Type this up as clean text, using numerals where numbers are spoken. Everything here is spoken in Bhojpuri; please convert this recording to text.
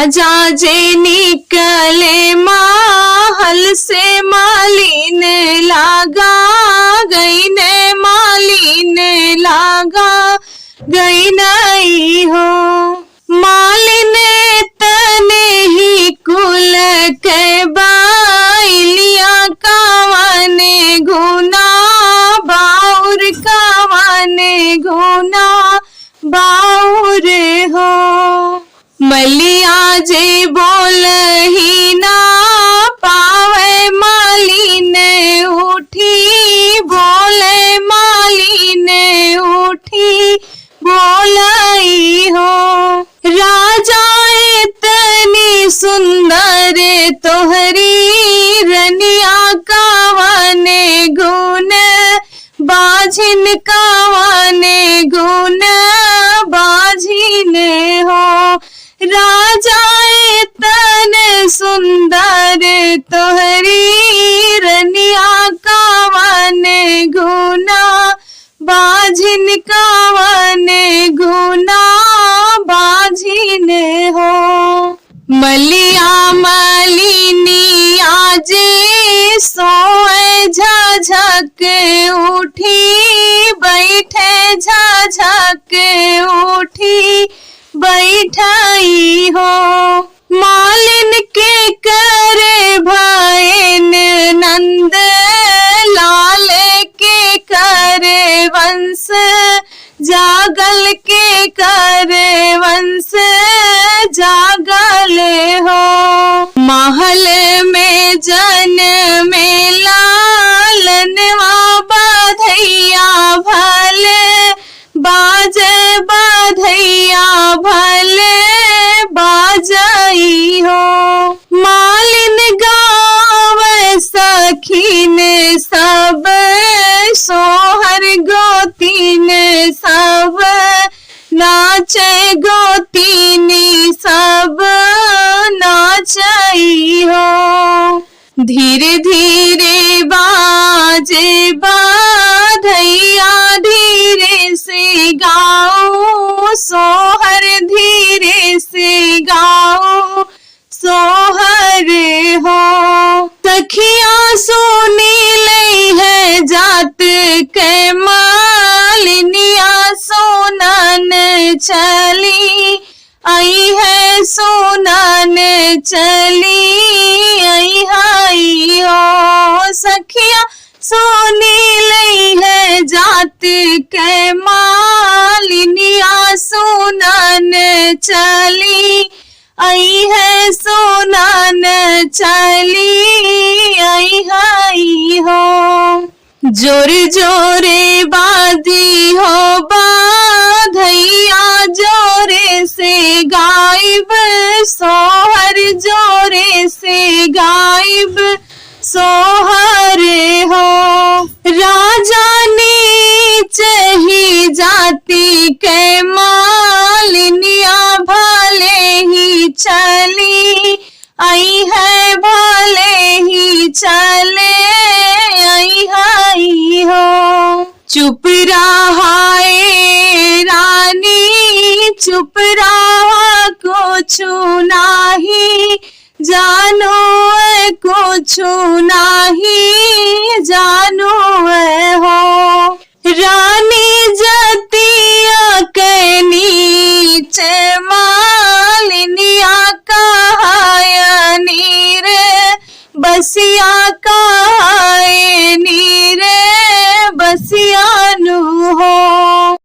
राजा जे निकले महल से मालिन लागा गई ने, मालिन लागा गई नहीं हो। मालिन तने ही कुल के बाइलिया कावाने गुना बाउर, कावाने गुना बाउर हो। मलिया जे बोल ही ना पावे, मालिन उठी बोले, मालिन उठी बोलाई हो। राजा इतनी सुंदर तोहरी रनिया कावाने गुण बाझिन, कावाने गुण बाझिन हो। राजा इतने सुंदर तोहरी रनिया कावाने गुना बाझिन, कावाने गुना बाझिन हो। मलिया मलिनिया जे सोए झझक उठी बैठे, झझक उठी बैठाई हो। मालिन के करे भाईन नंद लाल के करे वंश जागल, के करे वंश जागल हो। महल में जन्मे लालनवा बधैया भले बाजे, बधैया भले बाजई हो। मालिन गाँव सखीन सब सोहर गोतीन सब नाचे, गोतीनी सब नाचई हो। धीरे धीरे बाजे बाधैया, धीरे से गाओ सोहर, धीरे से गाओ सोहर हो। सखिया सुनी लई है जात के मालिनिया, सोनन चली आई है, सोनन चली आई हाई हो। सखिया सोनी लई है जात के मालिनिया, सोनन चली आई है, सोनन चली आई हाई हो। जोर जोरे बादी हो बाधैया, जोरे से गायब सोहर, जोरे से गायब सोहर हो। राजा नीचे ही जाती के मालिनिया भले ही चली आई है, भले ही चले आई हाई हो। चुप रहाए रानी, चुप रहा कुछ नाही जानो, कुछ नाही जानो हो। रानी जतिया के नीचे मालिनिया कहाया नीर बसिया का